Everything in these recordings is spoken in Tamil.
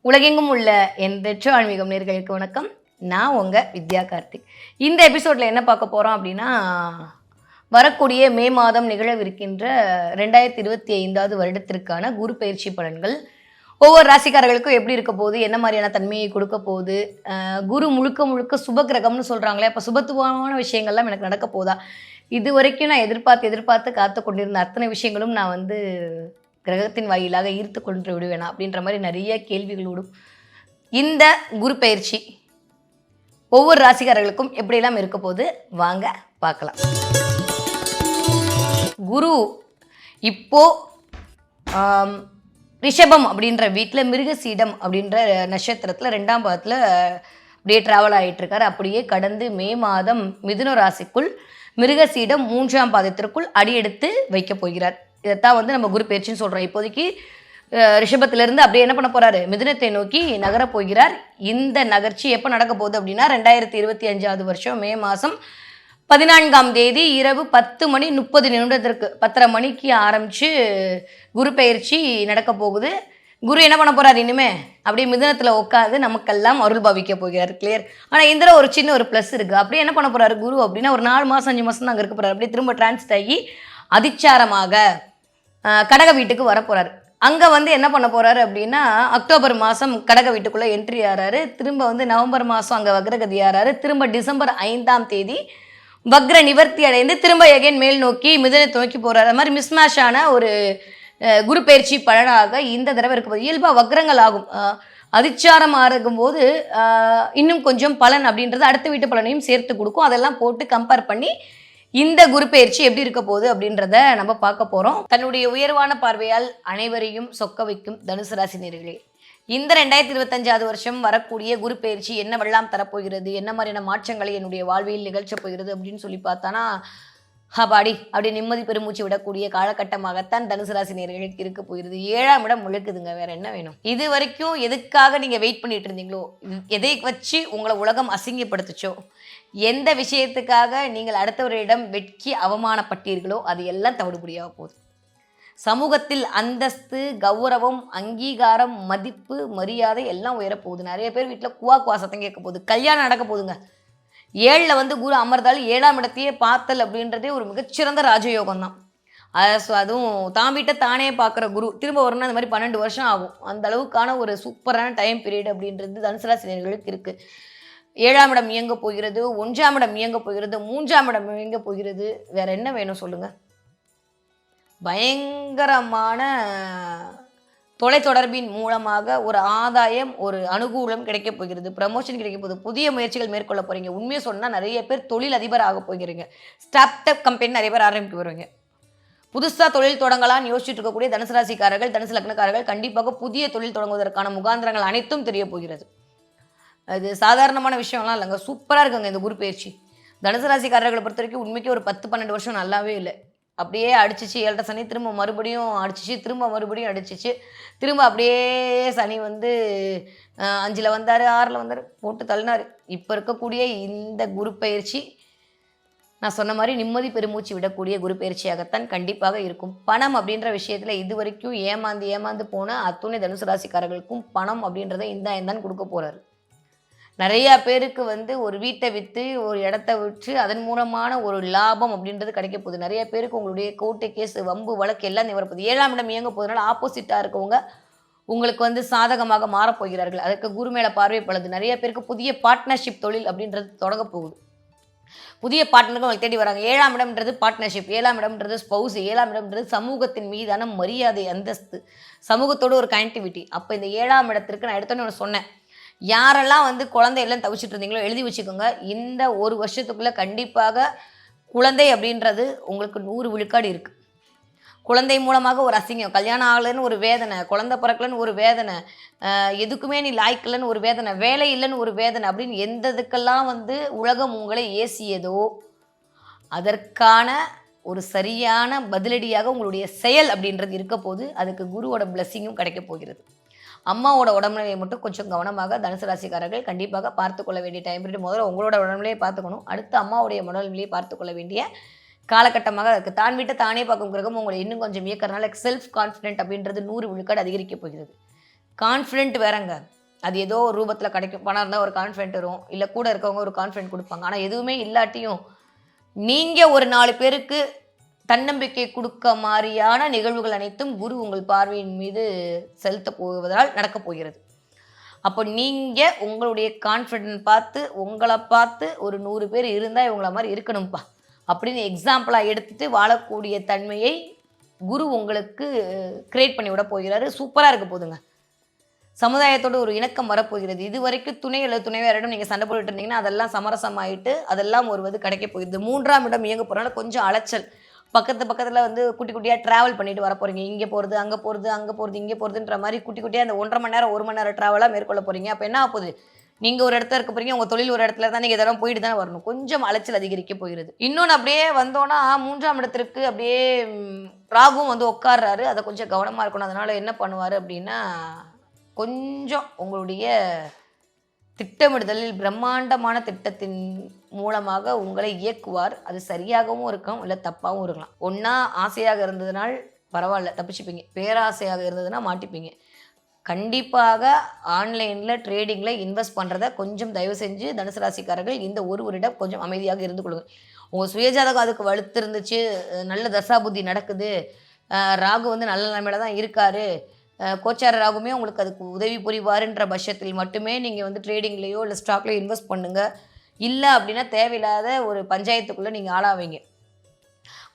உலகெங்கும் உள்ள எந்தற்ற ஆன்மீகம் நேர்களுக்கு வணக்கம். நான் உங்கள் வித்யா கார்த்திக். இந்த எபிசோடில் என்ன பார்க்க போகிறோம் அப்படின்னா, வரக்கூடிய மே மாதம் நிகழவிருக்கின்ற 2025 வருடத்திற்கான குரு பயிற்சி பலன்கள் ஒவ்வொரு ராசிக்காரர்களுக்கும் எப்படி இருக்க போகுது, என்ன மாதிரியான தன்மையை கொடுக்க போகுது, குரு முழுக்க முழுக்க சுப கிரகம்னு சொல்கிறாங்களே, அப்போ சுபத்துவமான விஷயங்கள்லாம் எனக்கு நடக்க போதா, இது வரைக்கும் நான் எதிர்பார்த்து காத்து கொண்டிருந்த அத்தனை விஷயங்களும் நான் கிரகத்தின் வாயிலாக ஈர்த்து கொண்டு விடுவேனா அப்படின்ற மாதிரி நிறைய கேள்விகளோடும் இந்த குரு பயிற்சி ஒவ்வொரு ராசிக்காரர்களுக்கும் எப்படியெல்லாம் இருக்க போது வாங்க பார்க்கலாம். குரு இப்போ ரிஷபம் அப்படின்ற வீட்டில் மிருகசீடம் அப்படின்ற நட்சத்திரத்தில் 2ஆம் பாதத்தில் அப்படியே ட்ராவல் ஆகிட்டு இருக்காரு. அப்படியே கடந்து மே மாதம் மிதுன ராசிக்குள் மிருகசீடம் 3ஆம் பாதத்திற்குள் அடியெடுத்து வைக்க போகிறார். இதைத்தான் நம்ம குரு பயிற்சின்னு சொல்கிறோம். இப்போதைக்கு ரிஷபத்திலிருந்து அப்படியே என்ன பண்ண போகிறாரு, மிதுனத்தை நோக்கி நகர போகிறார். இந்த நகர்ச்சி எப்போ நடக்க போகுது அப்படின்னா 2025 வருஷம் மே மாதம் 14ஆம் தேதி இரவு 10:30 10:30 மணிக்கு ஆரம்பித்து குரு பயிற்சி நடக்க போகுது. குரு என்ன பண்ண போகிறார், இனிமே அப்படியே மிதுனத்தில் உட்காந்து நமக்கெல்லாம் அருள் பாவிக்க போகிறார். கிளியர். ஆனால் இதில் ஒரு சின்ன ஒரு ப்ளஸ் இருக்குது. அப்படியே என்ன பண்ண போகிறாரு குரு அப்படின்னா, ஒரு 4 மாதம் 5 மாதம் தான் அங்கே இருக்க போகிறார். அப்படியே திரும்ப டிரான்ஸ்ட் ஆகி அதிச்சாரமாக கடக வீட்டுக்கு வரப்போகிறார். அங்கே என்ன பண்ண போகிறாரு அப்படின்னா, அக்டோபர் மாதம் கடக வீட்டுக்குள்ளே என்ட்ரி ஆகிறாரு. திரும்ப நவம்பர் மாதம் அங்கே வக்ரகதி ஆகிறாரு. திரும்ப டிசம்பர் 5ஆம் தேதி வக்ர நிவர்த்தி அடைந்து திரும்ப எகைன் மேல் நோக்கி மிதுனத்தை நோக்கி போகிறார். அது மாதிரி மிஸ்மேஷ் ஆன ஒரு குரு பயிற்சி பலனாக இந்த தடவை இருக்கும்போது இயல்பாக வக்ரங்கள் ஆகும். அதிச்சாரம் ஆகும்போது இன்னும் கொஞ்சம் பலன் அப்படின்றது அடுத்த வீட்டு பலனையும் சேர்த்து கொடுக்கும். அதெல்லாம் போட்டு கம்பேர் பண்ணி இந்த குரு பயிற்சி எப்படி இருக்க போகுது அப்படின்றத நம்ம பார்க்க போகிறோம். தன்னுடைய உயர்வான பார்வையால் அனைவரையும் சொக்க வைக்கும் தனுசு ராசி நேயர்களே, இந்த 2025 வருஷம் வரக்கூடிய குரு பயிற்சி என்னவெல்லாம் தரப்போகிறது, என்ன மாதிரியான மாற்றங்களை என்னுடைய வாழ்வில் நிகழ்ச்ச போகிறது அப்படின்னு சொல்லி பார்த்தானா, ஹபாடி அப்படி நிம்மதி பெருமூச்சு விடக்கூடிய காலகட்டமாகத்தான் தனுசு ராசி நேயர்களுக்கு இருக்க போகிறது. 7ஆம் இடம் முழுக்குதுங்க, வேற என்ன வேணும்? இது வரைக்கும் எதுக்காக நீங்கள் வெயிட் பண்ணிட்டு இருந்தீங்களோ, எதை வச்சு உங்களை உலகம் அசிங்கப்படுத்துச்சோ, எந்த விஷயத்துக்காக நீங்கள் அடுத்தவரிடம் வெட்கி அவமானப்பட்டீர்களோ அது எல்லாம் தவிடுபடியாக போகுது. சமூகத்தில் அந்தஸ்து, கௌரவம், அங்கீகாரம், மதிப்பு, மரியாதை எல்லாம் உயரப்போகுது. நிறைய பேர் வீட்டில் குவா சத்தம் கேட்க போகுது. கல்யாணம் நடக்க போகுதுங்க. 7ல் குரு அமர்ந்தால் 7ஆம் இடத்தையே பார்த்தல் அப்படின்றதே ஒரு மிகச்சிறந்த ராஜயோகம் தான். அதுவும் தான் வீட்டை தானே பார்க்குற குரு திரும்ப வரணும்னா அந்த மாதிரி 12 வருஷம் ஆகும். அந்த அளவுக்கான ஒரு சூப்பரான டைம் பீரியட் அப்படின்றது தனுசு ராசி நேயர்களுக்கு இருக்குது. 7ஆம் இடம் இயங்க போகிறது, 1ஆம் இடம் இயங்க போகிறது, 3ஆம் இடம் இயங்க போகிறது. வேற என்ன வேணும் சொல்லுங்க? பயங்கரமான தொலைத்தொடர்பின் மூலமாக ஒரு ஆதாயம், ஒரு அனுகூலம் கிடைக்க போகிறது. ப்ரமோஷன் கிடைக்க போகுது. புதிய முயற்சிகள் மேற்கொள்ள போகிறீங்க. உண்மையை சொன்னால் நிறைய பேர் தொழில் அதிபர் ஆக போகிறீங்க. ஸ்டார்ட் அப் கம்பெனி நிறைய பேர் ஆரம்பிக்க வருவீங்க. புதுசாக தொழில் தொடங்கலான்னு யோசிச்சுட்டு இருக்கக்கூடிய தனுசு ராசிக்காரர்கள், தனுசு லக்னக்காரர்கள் கண்டிப்பாக புதிய தொழில் தொடங்குவதற்கான முகாந்திரங்கள் அனைத்தும் தெரிய போகிறது. அது சாதாரணமான விஷயம்லாம் இல்லைங்க, சூப்பராக இருக்குங்க இந்த குரு பயிற்சி. தனுசு ராசிக்காரர்களை பொறுத்த வரைக்கும் உண்மைக்கு ஒரு 10-12 வருஷம் நல்லாவே இல்லை. அப்படியே அடிச்சிச்சு 7 சனி, திரும்ப மறுபடியும் அடிச்சிச்சு, திரும்ப மறுபடியும் அடிச்சிச்சு, திரும்ப அப்படியே சனி 5ல் வந்தார், 6ல் வந்தார், போட்டு தள்ளினார். இப்போ இருக்கக்கூடிய இந்த குரு பயிற்சி நான் சொன்ன மாதிரி நிம்மதி பெருமூச்சு விடக்கூடிய குரு பயிற்சியாகத்தான் கண்டிப்பாக இருக்கும். பணம் அப்படின்ற விஷயத்தில் இது வரைக்கும் ஏமாந்து போன அத்துணை தனுசு ராசிக்காரர்களுக்கும் பணம் அப்படின்றத இந்தான்னு கொடுக்க போகிறாரு. நிறையா பேருக்கு ஒரு வீட்டை விற்று ஒரு இடத்த விற்று அதன் மூலமான ஒரு லாபம் அப்படின்றது கிடைக்க போகுது. நிறைய பேருக்கு உங்களுடைய கோர்ட்டு கேஸ், வம்பு, வழக்கு எல்லாம் நிவரப்போகுது. 7ஆம் இடம் இயங்க போகிறதுனால ஆப்போசிட்டாக இருக்கவங்க உங்களுக்கு சாதகமாக மாறப்போகிறார்கள். அதுக்கு குரு மேலே பார்வை பழுது. நிறைய பேருக்கு புதிய பார்ட்னர்ஷிப் தொழில் அப்படின்றது தொடங்க போகுது. புதிய பார்ட்னர்கள் உங்களுக்கு தேடி வராங்க. 7ஆம் இடம்ன்றது பார்ட்னர்ஷிப், 7ஆம் இடம்ன்றது ஸ்பௌஸ், 7ஆம் இடம்ன்றது சமூகத்தின் மீதான மரியாதை, அந்தஸ்து, சமூகத்தோடு ஒரு கனெக்டிவிட்டி. அப்போ இந்த 7ஆம் இடத்திற்கு நான் எடுத்தோன்னு ஒன்று சொன்னேன், யாரெல்லாம் குழந்தை எல்லாம் தவிச்சிட்டு இருந்தீங்களோ எழுதி வச்சுக்கோங்க. இந்த ஒரு வருஷத்துக்குள்ளே கண்டிப்பாக குழந்தை அப்படின்றது உங்களுக்கு 100 விழுக்காடு இருக்குது. குழந்தை மூலமாக ஒரு அசிங்கம், கல்யாணம் ஆகலைன்னு ஒரு வேதனை, குழந்தை பிறக்கலன்னு ஒரு வேதனை, எதுக்குமே நீ லாய்க்கலன்னு ஒரு வேதனை, வேலை இல்லைன்னு ஒரு வேதனை அப்படின்னு எந்ததுக்கெல்லாம் உலகம் உங்களை ஏசியதோ அதற்கான ஒரு சரியான பதிலடியாக உங்களுடைய செயல் அப்படின்றது இருக்க போது. அதுக்கு குருவோட பிளஸ்ஸிங்கும் கிடைக்க போகிறது. அம்மாவோட உடம்புநிலையை மட்டும் கொஞ்சம் கவனமாக தனுசு ராசிக்காரர்கள் கண்டிப்பாக பார்த்துக்கொள்ள வேண்டிய டைம் பீரியட். முதல்ல உங்களோட உடம்புநிலையை பார்த்துக்கணும், அடுத்து அம்மாவுடைய உடல்நிலையை பார்த்துக்கொள்ள வேண்டிய காலகட்டமாக இருக்குது. தான் வீட்டை தானே பார்க்கும் கிரகம் உங்களை இன்னும் கொஞ்சம் இயக்கிறதுனால செல்ஃப் கான்ஃபிடென்ட் அப்படின்றது 100 விழுக்காடு அதிகரிக்க போகிறது. கான்ஃபிடென்ட் வேறங்க. அது ஏதோ ஒரு ரூபத்தில் கிடைக்கும். பணம் இருந்தால் ஒரு கான்ஃபிடென்ட் வரும், இல்லை கூட இருக்கவங்க ஒரு கான்ஃபிடென்ட் கொடுப்பாங்க. ஆனால் எதுவுமே இல்லாட்டியும் நீங்கள் ஒரு 4 பேருக்கு தன்னம்பிக்கை கொடுக்க மாதிரியான நிகழ்வுகள் அனைத்தும் குரு உங்கள் பார்வையின் மீது செலுத்த போவதால் நடக்கப் போகிறது. அப்போ நீங்கள் உங்களுடைய கான்ஃபிடென்ட் பார்த்து உங்களை பார்த்து ஒரு 100 பேர் இருந்தால் இவங்கள மாதிரி இருக்கணும்ப்பா அப்படின்னு எக்ஸாம்பிளாக எடுத்துகிட்டு வாழக்கூடிய தன்மையை குரு உங்களுக்கு கிரியேட் பண்ணி விட போகிறாரு. சூப்பராக இருக்க போதுங்க. சமுதாயத்தோட ஒரு இணக்கம் வரப்போகிறது. இது வரைக்கும் துணை அல்லது துணைவியாரிடம் நீங்கள் சண்டை போட்டுட்டு இருந்தீங்கன்னா அதெல்லாம் சமரசமாயிட்டு அதெல்லாம் ஒரு கிடைக்க போகிறது. 3ஆம் இடம் இயங்க போகிறனால கொஞ்சம் அலைச்சல். பக்கத்தில் வந்து குட்டி குட்டியாக ட்ராவல் பண்ணிட்டு வர போகிறீங்க. இங்கே போகிறது அங்கே போகிறது அங்கே போகிறது இங்கே போகிறதுன்ற மாதிரி குட்டி குட்டியாக அந்த 1.5 மணி நேரம் 1 மணி நேரம் ட்ராவலாக மேற்கொள்ள போகிறீங்க. அப்போ என்ன ஆகுது, நீங்கள் ஒரு இடத்துல இருக்க போகிறீங்க, உங்கள் தொழில் ஒரு இடத்துல தான், நீங்கள் இதெல்லாம் போயிட்டு தானே வரணும். கொஞ்சம் அலைச்சல் அதிகரிக்க போகிறது. இன்னொன்று அப்படியே வந்தோன்னா 3ஆம் இடத்திற்கு அப்படியே ராகுவும் வந்து உட்கார்றாரு. அதை கொஞ்சம் கவனமாக இருக்கணும். அதனால் என்ன பண்ணுவார் அப்படின்னா, கொஞ்சம் உங்களுடைய திட்டமிடுதலில் பிரம்மாண்டமான திட்டத்தின் மூலமாக உங்களை இயக்குவார். அது சரியாகவும் இருக்கும், இல்லை தப்பாகவும் இருக்கலாம். ஒன்றா ஆசையாக இருந்ததுனால் பரவாயில்ல, தப்பிச்சுப்பீங்க. பேராசையாக இருந்ததுன்னா மாட்டிப்பீங்க. கண்டிப்பாக ஆன்லைனில் ட்ரேடிங்கில் இன்வெஸ்ட் பண்ணுறத கொஞ்சம் தயவு செஞ்சு தனுசு ராசிக்காரர்கள் இந்த ஒரு வருடம் கொஞ்சம் அமைதியாக இருந்து கொள்ளுங்கள். உங்கள் சுயஜாதகம் அதுக்கு வலுத்து இருந்துச்சு, நல்ல தசாபுத்தி நடக்குது, ராகு வந்து நல்ல நிலைமையில தான் இருக்காரு, கோச்சார ராகுமே உங்களுக்கு அதுக்கு உதவி புரிவாருன்ற பட்சத்தில் மட்டுமே நீங்கள் வந்து ட்ரேடிங்லேயோ இல்லை ஸ்டாக்லேயோ இன்வெஸ்ட் பண்ணுங்கள். இல்லை அப்படின்னா தேவையில்லாத ஒரு பஞ்சாயத்துக்குள்ளே நீங்கள் ஆளாவீங்க.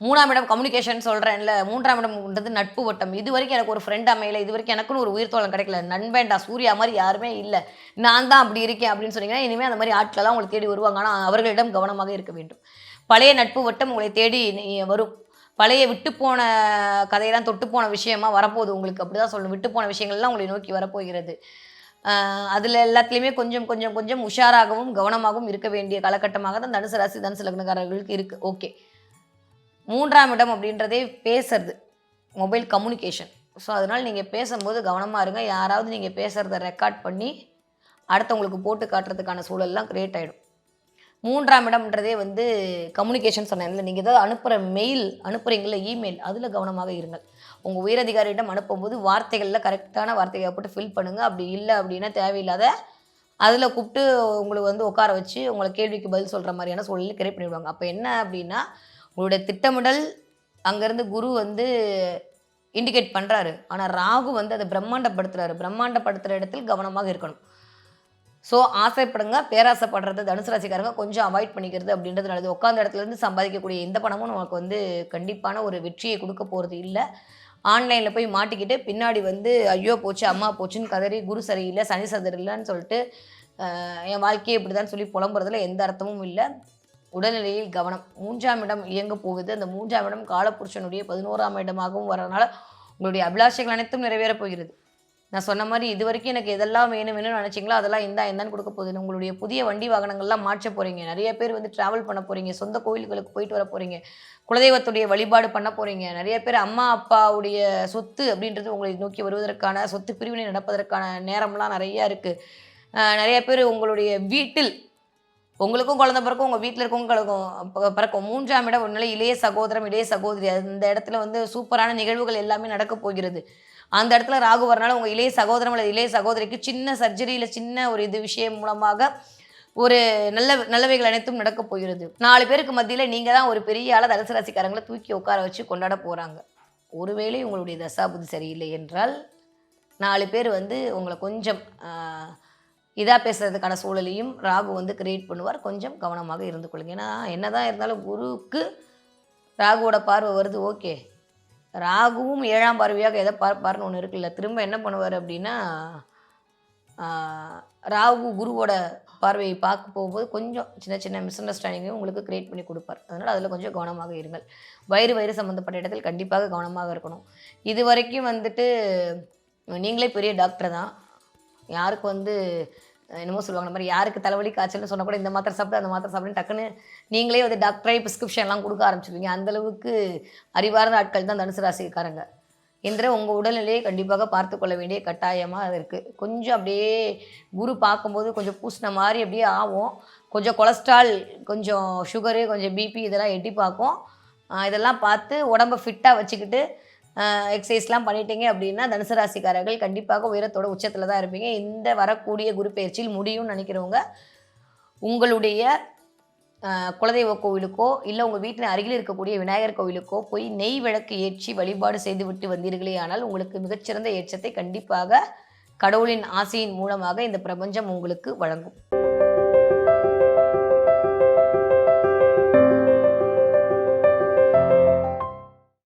3ஆம் இடம் கம்யூனிகேஷன் சொல்கிறேன்ல, 3ஆம் இடம்ன்றது நட்பு வட்டம். இது வரைக்கும் எனக்கு ஒரு ஃப்ரெண்ட் அமையலை, இது வரைக்கும் எனக்குன்னு ஒரு உயிர் தோழன் கிடைக்கல, நண்பேண்டா சூர்யா மாதிரி யாருமே இல்லை, நான் தான் அப்படி இருக்கேன் அப்படின்னு சொன்னீங்கன்னா இனிமேல் அந்த மாதிரி ஆட்களெல்லாம் உங்களை தேடி வருவாங்க. ஆனால் அவர்களிடம் கவனமாக இருக்க வேண்டும். பழைய நட்பு வட்டம் உங்களை தேடி வரும். பழைய விட்டு போன கதையெல்லாம் தொட்டு போன விஷயமா வரப்போகுது உங்களுக்கு. அப்படி தான் சொல்லணும். விட்டு போன விஷயங்கள்லாம் உங்களை நோக்கி வரப்போகிறது. அதில் எல்லாத்துலேயுமே கொஞ்சம் கொஞ்சம் கொஞ்சம் உஷாராகவும் கவனமாகவும் இருக்க வேண்டிய காலகட்டமாக தான் தனுசு ராசி தனுசு லக்னக்காரர்களுக்கு இருக்குது. ஓகே, 3ஆம் இடம் அப்படின்றதே பேசுறது, மொபைல் கம்யூனிகேஷன். ஸோ அதனால் நீங்கள் பேசும்போது கவனமாக இருங்க. யாராவது நீங்கள் பேசுகிறத ரெக்கார்ட் பண்ணி அடுத்தவங்களுக்கு போட்டு காட்டுறதுக்கான சூழல்லாம் க்ரியேட் ஆகிடும். 3ஆம் இடம்ன்றதே வந்து கம்யூனிகேஷன் சொன்னேன்ல, நீங்கள் ஏதாவது அனுப்புகிற மெயில் அனுப்புகிறீங்களா, இமெயில், அதில் கவனமாக இருங்கள். உங்கள் உயரதிகாரியிடம் அனுப்பும்போது வார்த்தைகளில் கரெக்டான வார்த்தைகளை போட்டு ஃபில் பண்ணுங்கள். அப்படி இல்லை அப்படின்னா தேவையில்லாத அதில் கூப்பிட்டு உங்களுக்கு வந்து உட்கார வச்சு உங்களை கேள்விக்கு பதில் சொல்கிற மாதிரியான சூழலில் கிரியேட் பண்ணிவிடுவாங்க. அப்போ என்ன அப்படின்னா, உங்களுடைய திட்டமிடல் அங்கேருந்து குரு வந்து இண்டிகேட் பண்ணுறாரு, ஆனால் ராகு வந்து அதை பிரம்மாண்டப்படுத்துகிறாரு. பிரம்மாண்டப்படுத்துகிற இடத்தில் கவனமாக இருக்கணும். ஸோ ஆசைப்படுங்க, பேராசைப்படுறது தனுசு ராசிக்காரங்க கொஞ்சம் அவாய்ட் பண்ணிக்கிறது அப்படின்றது நல்லது. உட்காந்த இடத்துலேருந்து சம்பாதிக்கக்கூடிய எந்த பணமும் நமக்கு வந்து கண்டிப்பான ஒரு வெற்றியை கொடுக்க போகிறது இல்லை. ஆன்லைனில் போய் மாட்டிக்கிட்டு பின்னாடி வந்து ஐயோ போச்சு அம்மா போச்சுன்னு கதறி குரு சரியில்லை சனி சரியில்லைன்னு சொல்லிட்டு என் வாழ்க்கையை இப்படி தான் சொல்லி புலம்புறதுல எந்த அர்த்தமும் இல்லை. உடல்நிலையில் கவனம். 3ஆம் இடம் இயங்க போகுது. அந்த 3ஆம் இடம் காலபுருஷனுடைய 11ஆம் இடமாகவும் வரனால உங்களுடைய அபிலாஷைகள் அனைத்தும் நிறைவேறப் போகிறது. நான் சொன்ன மாதிரி இது வரைக்கும் எனக்கு எதெல்லாம் வேணும்னு நினச்சிங்களோ அதெல்லாம் இந்தான்னு கொடுக்க போகுது. உங்களுடைய புதிய வண்டி வாகனங்கள்லாம் மாற்ற போகிறீங்க. நிறைய பேர் வந்து ட்ராவல் பண்ண போகிறீங்க. சொந்த கோயில்களுக்கு போயிட்டு வர போகிறீங்க. குலதெய்வத்துடைய வழிபாடு பண்ண போகிறீங்க. நிறைய பேர் அம்மா அப்பாவுடைய சொத்து அப்படின்றது உங்களை நோக்கி வருவதற்கான சொத்து பிரிவினை நடப்பதற்கான நேரம்லாம் நிறையா இருக்குது. நிறைய பேர் உங்களுடைய வீட்டில் உங்களுக்கும் குழந்தை பிறக்கும், உங்கள் வீட்டில் இருக்கவங்களுக்கும் பிறக்கும். 3ஆம் இடம் ஒரு நிலை இளைய சகோதரம் இளைய சகோதரி. அந்த இடத்துல வந்து சூப்பரான நிகழ்வுகள் எல்லாமே நடக்க போகிறது. அந்த இடத்துல ராகு வரனால உங்கள் இளைய சகோதரம் அல்லது இளைய சகோதரிக்கு சின்ன சர்ஜரியில் சின்ன ஒரு விஷயம் மூலமாக ஒரு நல்லவைகள் அனைத்தும் நடக்கப் போகிறது. 4 பேருக்கு மத்தியில் நீங்கள் தான் ஒரு பெரிய ஆளை தனுசு ராசிக்காரங்களை தூக்கி உட்கார வச்சு கொண்டாட போகிறாங்க. ஒருவேளை உங்களுடைய தசாபுதி சரியில்லை என்றால் 4 பேர் வந்து உங்களை கொஞ்சம் இதாக பேசுகிறதுக்கான சூழலையும் ராகு வந்து கிரியேட் பண்ணுவார். கொஞ்சம் கவனமாக இருந்து கொள்ளுங்க. ஏன்னா என்ன தான் இருந்தாலும் குருவுக்கு ராகுவோட பார்வை வருது. ஓகே, ராகுவும் 7ஆம் பார்வையாக எதை பார்ப்பார்னு ஒன்று இருக்குல்ல. திரும்ப என்ன பண்ணுவார் அப்படின்னா, ராகு குருவோட பார்வையை பார்க்க போகும்போது கொஞ்சம் சின்ன சின்ன மிஸ் அண்டர்ஸ்டாண்டிங்கையும் உங்களுக்கு கிரியேட் பண்ணி கொடுப்பார். அதனால் அதில் கொஞ்சம் கவனமாக இருங்கள். வயிறு சம்மந்தப்பட்ட இடத்தில் கண்டிப்பாக கவனமாக இருக்கணும். இது வரைக்கும் வந்துட்டு நீங்களே பெரிய டாக்டர் தான். யாருக்கு வந்து என்னமோ சொல்லுவாங்க, இந்த மாதிரி யாருக்கு தலைவலி காய்ச்சல்னு சொன்னால் கூட இந்த மாத்திரை சாப்பிட்டு அந்த மாத்திரை சாப்பிட்டு டக்குன்னு நீங்களே வந்து டாக்டரை ப்ரிஸ்கிரிப்ஷன்லாம் கொடுக்க ஆரம்பிச்சிருவீங்க. அந்தளவுக்கு அறிவார்ந்த ஆட்கள் தான் தனுசு ராசிக்காரங்க. என்ற உங்கள் உடல்நிலையை கண்டிப்பாக பார்த்து கொள்ள வேண்டிய கட்டாயமாக அது இருக்குது. கொஞ்சம் அப்படியே குரு பார்க்கும்போது கொஞ்சம் பூசின மாதிரி அப்படியே ஆகும். கொஞ்சம் கொலஸ்ட்ரால், கொஞ்சம் சுகரு, கொஞ்சம் பிபி இதெல்லாம் எட்டி பார்க்கும். இதெல்லாம் பார்த்து உடம்பை ஃபிட்டாக வச்சுக்கிட்டு எக்ஸசைஸ்லாம் பண்ணிட்டீங்க அப்படின்னா தனுசு ராசிக்காரர்கள் கண்டிப்பாக உயரத்தோட உச்சத்தில் தான் இருப்பீங்க. இந்த வரக்கூடிய குரு பயிற்சியில் முடியும்னு நினைக்கிறவங்க உங்களுடைய குலதெய்வ கோவிலுக்கோ இல்லை உங்கள் வீட்டில் அருகில் இருக்கக்கூடிய விநாயகர் கோவிலுக்கோ போய் நெய் விளக்கு ஏற்றி வழிபாடு செய்துவிட்டு வந்தீர்களே ஆனால் உங்களுக்கு மிகச்சிறந்த ஏற்றத்தை கண்டிப்பாக கடவுளின் ஆசையின் மூலமாக இந்த பிரபஞ்சம் உங்களுக்கு வழங்கும்.